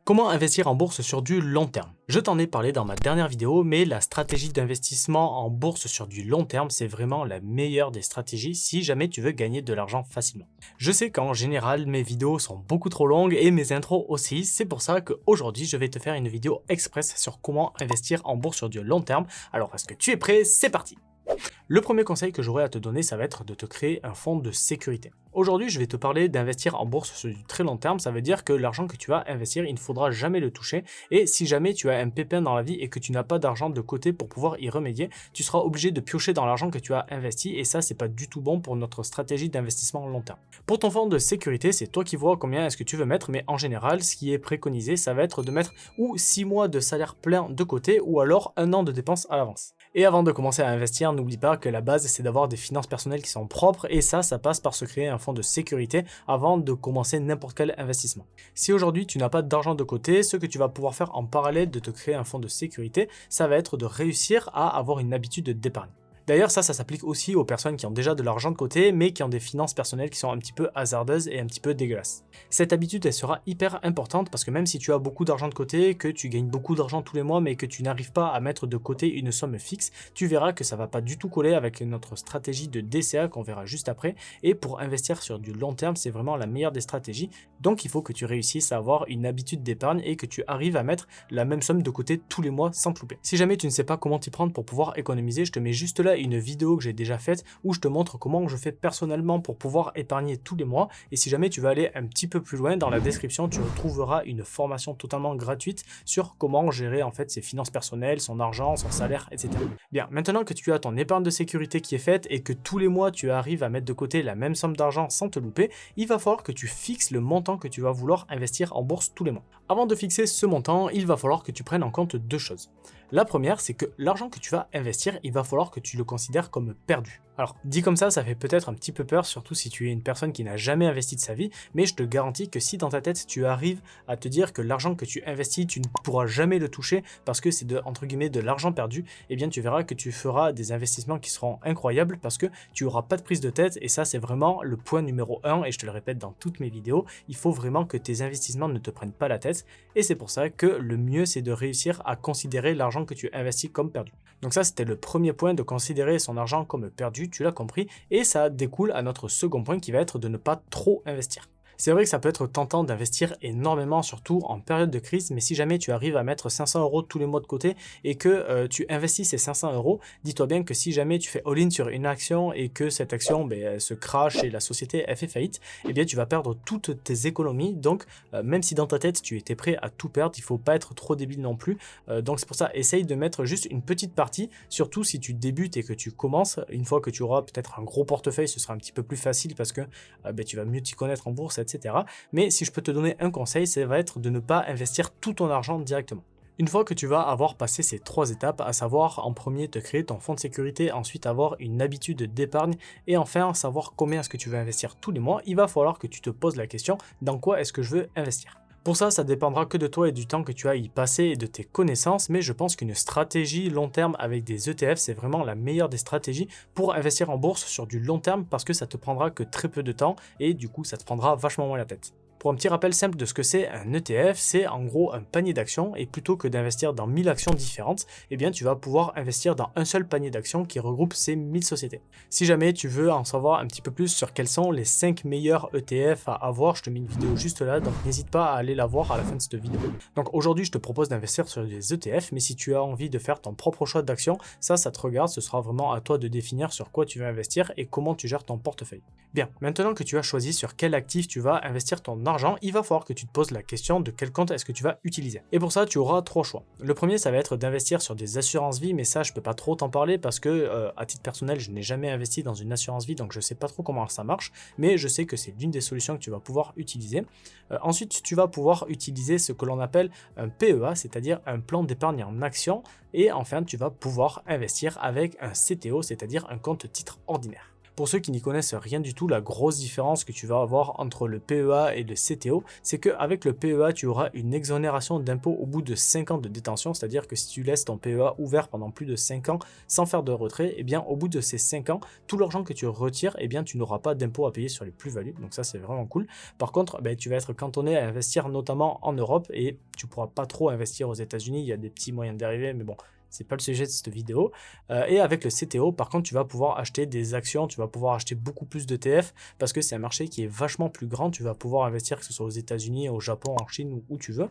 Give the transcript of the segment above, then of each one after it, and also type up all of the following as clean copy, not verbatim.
Comment investir en bourse sur du long terme? Je t'en ai parlé dans ma dernière vidéo, mais la stratégie d'investissement en bourse sur du long terme, c'est vraiment la meilleure des stratégies si jamais tu veux gagner de l'argent facilement. Je sais qu'en général, mes vidéos sont beaucoup trop longues et mes intros aussi, c'est pour ça qu'aujourd'hui, je vais te faire une vidéo express sur comment investir en bourse sur du long terme. Alors, est-ce que tu es prêt? C'est parti! Le premier conseil que j'aurais à te donner, ça va être de te créer un fonds de sécurité. Aujourd'hui, je vais te parler d'investir en bourse sur du très long terme. Ça veut dire que l'argent que tu vas investir, il ne faudra jamais le toucher. Et si jamais tu as un pépin dans la vie et que tu n'as pas d'argent de côté pour pouvoir y remédier, tu seras obligé de piocher dans l'argent que tu as investi. Et ça, c'est pas du tout bon pour notre stratégie d'investissement long terme. Pour ton fonds de sécurité, c'est toi qui vois combien est-ce que tu veux mettre. Mais en général, ce qui est préconisé, ça va être de mettre ou 6 mois de salaire plein de côté ou alors 1 an de dépenses à l'avance. Et avant de commencer à investir, n'oublie pas que la base, c'est d'avoir des finances personnelles qui sont propres et ça passe par se créer un fonds de sécurité avant de commencer n'importe quel investissement. Si aujourd'hui, tu n'as pas d'argent de côté, ce que tu vas pouvoir faire en parallèle de te créer un fonds de sécurité, ça va être de réussir à avoir une habitude d'épargne. D'ailleurs, ça s'applique aussi aux personnes qui ont déjà de l'argent de côté, mais qui ont des finances personnelles qui sont un petit peu hasardeuses et un petit peu dégueulasses. Cette habitude, elle sera hyper importante parce que même si tu as beaucoup d'argent de côté, que tu gagnes beaucoup d'argent tous les mois, mais que tu n'arrives pas à mettre de côté une somme fixe, tu verras que ça va pas du tout coller avec notre stratégie de DCA qu'on verra juste après. Et pour investir sur du long terme, c'est vraiment la meilleure des stratégies. Donc, il faut que tu réussisses à avoir une habitude d'épargne et que tu arrives à mettre la même somme de côté tous les mois sans te louper. Si jamais tu ne sais pas comment t'y prendre pour pouvoir économiser, je te mets juste là une vidéo que j'ai déjà faite où je te montre comment je fais personnellement pour pouvoir épargner tous les mois. Et si jamais tu veux aller un petit peu plus loin, dans la description, tu retrouveras une formation totalement gratuite sur comment gérer en fait ses finances personnelles, son argent, son salaire, etc. Bien, maintenant que tu as ton épargne de sécurité qui est faite et que tous les mois tu arrives à mettre de côté la même somme d'argent sans te louper, il va falloir que tu fixes le montant que tu vas vouloir investir en bourse tous les mois. Avant de fixer ce montant, il va falloir que tu prennes en compte deux choses. La première, c'est que l'argent que tu vas investir, il va falloir que tu le considères comme perdu. Alors, dit comme ça fait peut-être un petit peu peur, surtout si tu es une personne qui n'a jamais investi de sa vie, mais je te garantis que si dans ta tête, tu arrives à te dire que l'argent que tu investis, tu ne pourras jamais le toucher parce que c'est entre guillemets de l'argent perdu, eh bien tu verras que tu feras des investissements qui seront incroyables parce que tu n'auras pas de prise de tête et ça, c'est vraiment le point numéro 1 et je te le répète dans toutes mes vidéos, il faut vraiment que tes investissements ne te prennent pas la tête et c'est pour ça que le mieux, c'est de réussir à considérer l'argent que tu investis comme perdu. Donc ça, c'était le premier point, de considérer son argent comme perdu, tu l'as compris, et ça découle à notre second point qui va être de ne pas trop investir. C'est vrai que ça peut être tentant d'investir énormément, surtout en période de crise, mais si jamais tu arrives à mettre 500 € tous les mois de côté et que tu investis ces 500 €, dis-toi bien que si jamais tu fais all-in sur une action et que cette action elle se crache et la société elle fait faillite, eh bien tu vas perdre toutes tes économies. Donc même si dans ta tête tu étais prêt à tout perdre, il ne faut pas être trop débile non plus. Donc c'est pour ça, essaye de mettre juste une petite partie, surtout si tu débutes et que tu commences. Une fois que tu auras peut-être un gros portefeuille, ce sera un petit peu plus facile parce que tu vas mieux t'y connaître en bourse, etc. Mais si je peux te donner un conseil, ça va être de ne pas investir tout ton argent directement. Une fois que tu vas avoir passé ces 3 étapes, à savoir en premier te créer ton fonds de sécurité, ensuite avoir une habitude d'épargne et enfin savoir combien est-ce que tu veux investir tous les mois, il va falloir que tu te poses la question dans quoi est-ce que je veux investir. Pour ça dépendra que de toi et du temps que tu as à y passer et de tes connaissances, mais je pense qu'une stratégie long terme avec des ETF, c'est vraiment la meilleure des stratégies pour investir en bourse sur du long terme parce que ça te prendra que très peu de temps et du coup ça te prendra vachement moins la tête. Pour un petit rappel simple de ce que c'est un ETF, c'est en gros un panier d'actions et plutôt que d'investir dans 1000 actions différentes, eh bien tu vas pouvoir investir dans un seul panier d'actions qui regroupe ces 1000 sociétés. Si jamais tu veux en savoir un petit peu plus sur quels sont les 5 meilleurs ETF à avoir, je te mets une vidéo juste là, donc n'hésite pas à aller la voir à la fin de cette vidéo. Donc aujourd'hui je te propose d'investir sur des ETF, mais si tu as envie de faire ton propre choix d'actions, ça te regarde, ce sera vraiment à toi de définir sur quoi tu veux investir et comment tu gères ton portefeuille. Bien, maintenant que tu as choisi sur quel actif tu vas investir ton argent, il va falloir que tu te poses la question de quel compte est-ce que tu vas utiliser. Et pour ça, tu auras 3 choix. Le premier, ça va être d'investir sur des assurances vie, mais ça, je peux pas trop t'en parler parce que, à titre personnel, je n'ai jamais investi dans une assurance vie, donc je sais pas trop comment ça marche, mais je sais que c'est l'une des solutions que tu vas pouvoir utiliser. Ensuite, tu vas pouvoir utiliser ce que l'on appelle un PEA, c'est-à-dire un plan d'épargne en action, et enfin, tu vas pouvoir investir avec un CTO, c'est-à-dire un compte titre ordinaire. Pour ceux qui n'y connaissent rien du tout, la grosse différence que tu vas avoir entre le PEA et le CTO, c'est qu'avec le PEA, tu auras une exonération d'impôt au bout de 5 ans de détention, c'est-à-dire que si tu laisses ton PEA ouvert pendant plus de 5 ans sans faire de retrait, eh bien au bout de ces 5 ans, tout l'argent que tu retires, eh bien tu n'auras pas d'impôt à payer sur les plus-values, donc ça c'est vraiment cool. Par contre, tu vas être cantonné à investir notamment en Europe et tu pourras pas trop investir aux États-Unis. Il y a des petits moyens d'arriver, mais bon, c'est pas le sujet de cette vidéo. Et avec le CTO, par contre, tu vas pouvoir acheter des actions, tu vas pouvoir acheter beaucoup plus d'ETF parce que c'est un marché qui est vachement plus grand. Tu vas pouvoir investir que ce soit aux États-Unis, au Japon, en Chine ou où tu veux.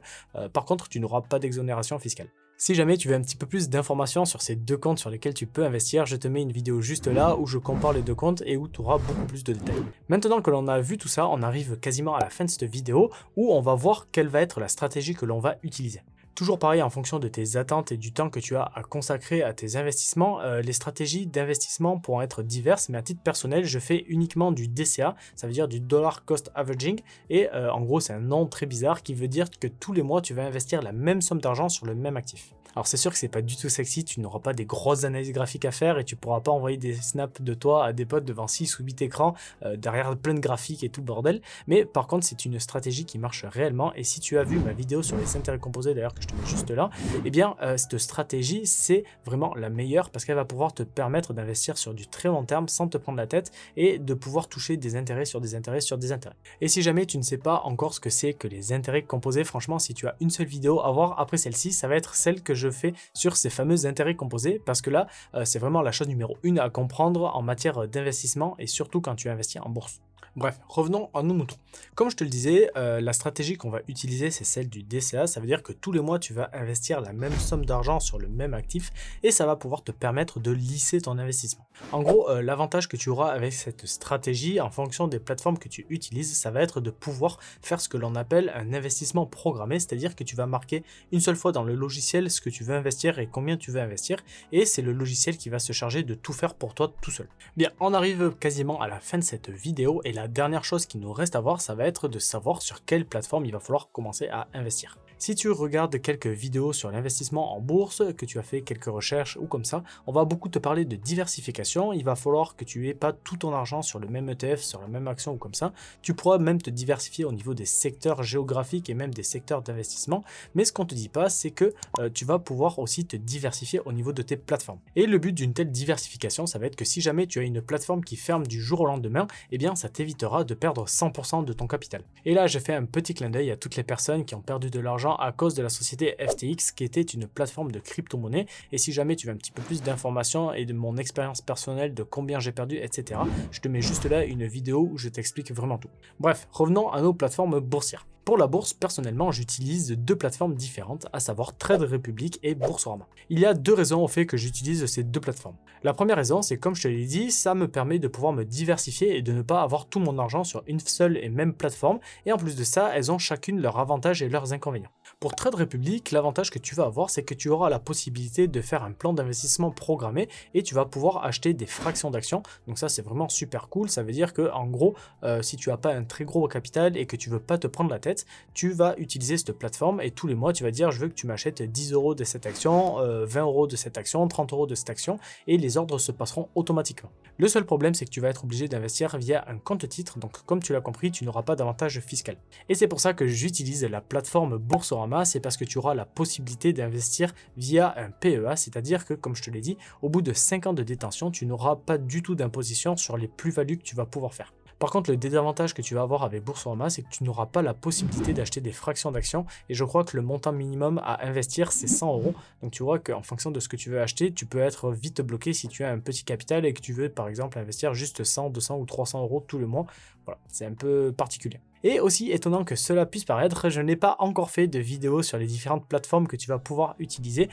Par contre, tu n'auras pas d'exonération fiscale. Si jamais tu veux un petit peu plus d'informations sur ces deux comptes sur lesquels tu peux investir, je te mets une vidéo juste là où je compare les deux comptes et où tu auras beaucoup plus de détails. Maintenant que l'on a vu tout ça, on arrive quasiment à la fin de cette vidéo où on va voir quelle va être la stratégie que l'on va utiliser. Toujours pareil, en fonction de tes attentes et du temps que tu as à consacrer à tes investissements, les stratégies d'investissement pourront être diverses, mais à titre personnel, je fais uniquement du DCA, ça veut dire du Dollar Cost Averaging, et en gros, c'est un nom très bizarre qui veut dire que tous les mois, tu vas investir la même somme d'argent sur le même actif. Alors c'est sûr que c'est pas du tout sexy, tu n'auras pas des grosses analyses graphiques à faire et tu pourras pas envoyer des snaps de toi à des potes devant 6 ou 8 écrans derrière plein de graphiques et tout le bordel. Mais par contre c'est une stratégie qui marche réellement et si tu as vu ma vidéo sur les intérêts composés d'ailleurs que je te mets juste là, eh bien cette stratégie c'est vraiment la meilleure parce qu'elle va pouvoir te permettre d'investir sur du très long terme sans te prendre la tête et de pouvoir toucher des intérêts sur des intérêts sur des intérêts. Et si jamais tu ne sais pas encore ce que c'est que les intérêts composés, franchement si tu as une seule vidéo à voir après celle-ci, ça va être celle que je fais sur ces fameux intérêts composés parce que là c'est vraiment la chose numéro 1 à comprendre en matière d'investissement et surtout quand tu investis en bourse. Bref, revenons à nos moutons. Comme je te le disais, la stratégie qu'on va utiliser, c'est celle du DCA. Ça veut dire que tous les mois, tu vas investir la même somme d'argent sur le même actif et ça va pouvoir te permettre de lisser ton investissement. En gros, l'avantage que tu auras avec cette stratégie, en fonction des plateformes que tu utilises, ça va être de pouvoir faire ce que l'on appelle un investissement programmé, c'est-à-dire que tu vas marquer une seule fois dans le logiciel ce que tu veux investir et combien tu veux investir et c'est le logiciel qui va se charger de tout faire pour toi tout seul. Bien, on arrive quasiment à la fin de cette vidéo et la dernière chose qui nous reste à voir, ça va être de savoir sur quelle plateforme il va falloir commencer à investir. Si tu regardes quelques vidéos sur l'investissement en bourse, que tu as fait quelques recherches ou comme ça, on va beaucoup te parler de diversification. Il va falloir que tu aies pas tout ton argent sur le même ETF, sur la même action ou comme ça. Tu pourras même te diversifier au niveau des secteurs géographiques et même des secteurs d'investissement. Mais ce qu'on te dit pas, c'est que tu vas pouvoir aussi te diversifier au niveau de tes plateformes. Et le but d'une telle diversification, ça va être que si jamais tu as une plateforme qui ferme du jour au lendemain, eh bien ça t'évitera de perdre 100% de ton capital. Et là, je fais un petit clin d'œil à toutes les personnes qui ont perdu de l'argent à cause de la société FTX qui était une plateforme de crypto-monnaie. Et si jamais tu veux un petit peu plus d'informations et de mon expérience personnelle de combien j'ai perdu, etc., je te mets juste là une vidéo où je t'explique vraiment tout. Bref, revenons à nos plateformes boursières. Pour la bourse, personnellement, j'utilise deux plateformes différentes, à savoir Trade Republic et Boursorama. Il y a deux raisons au fait que j'utilise ces deux plateformes. La première raison, c'est comme je te l'ai dit, ça me permet de pouvoir me diversifier et de ne pas avoir tout mon argent sur une seule et même plateforme. Et en plus de ça, elles ont chacune leurs avantages et leurs inconvénients. Pour Trade Republic, l'avantage que tu vas avoir, c'est que tu auras la possibilité de faire un plan d'investissement programmé et tu vas pouvoir acheter des fractions d'actions. Donc ça, c'est vraiment super cool. Ça veut dire que en gros, si tu n'as pas un très gros capital et que tu veux pas te prendre la tête, tu vas utiliser cette plateforme et tous les mois, tu vas dire je veux que tu m'achètes 10 € de cette action, 20 € de cette action, 30 € de cette action et les ordres se passeront automatiquement. Le seul problème, c'est que tu vas être obligé d'investir via un compte titre, donc comme tu l'as compris, tu n'auras pas d'avantage fiscal. Et c'est pour ça que j'utilise la plateforme Boursorama, c'est parce que tu auras la possibilité d'investir via un PEA, c'est-à-dire que, comme je te l'ai dit, au bout de 5 ans de détention, tu n'auras pas du tout d'imposition sur les plus-values que tu vas pouvoir faire. Par contre, le désavantage que tu vas avoir avec Boursorama, c'est que tu n'auras pas la possibilité d'acheter des fractions d'actions et je crois que le montant minimum à investir, c'est 100 €. Donc tu vois qu'en fonction de ce que tu veux acheter, tu peux être vite bloqué si tu as un petit capital et que tu veux par exemple investir juste 100, 200 ou 300 € tous les mois. Voilà, c'est un peu particulier. Et aussi étonnant que cela puisse paraître, je n'ai pas encore fait de vidéo sur les différentes plateformes que tu vas pouvoir utiliser.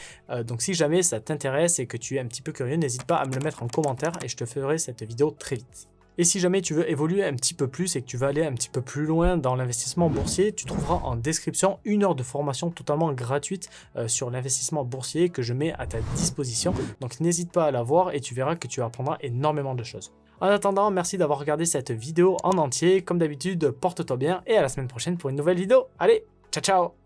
Donc si jamais ça t'intéresse et que tu es un petit peu curieux, n'hésite pas à me le mettre en commentaire et je te ferai cette vidéo très vite. Et si jamais tu veux évoluer un petit peu plus et que tu veux aller un petit peu plus loin dans l'investissement boursier, tu trouveras en description 1 heure de formation totalement gratuite sur l'investissement boursier que je mets à ta disposition. Donc n'hésite pas à la voir et tu verras que tu apprendras énormément de choses. En attendant, merci d'avoir regardé cette vidéo en entier. Comme d'habitude, porte-toi bien et à la semaine prochaine pour une nouvelle vidéo. Allez, ciao ciao!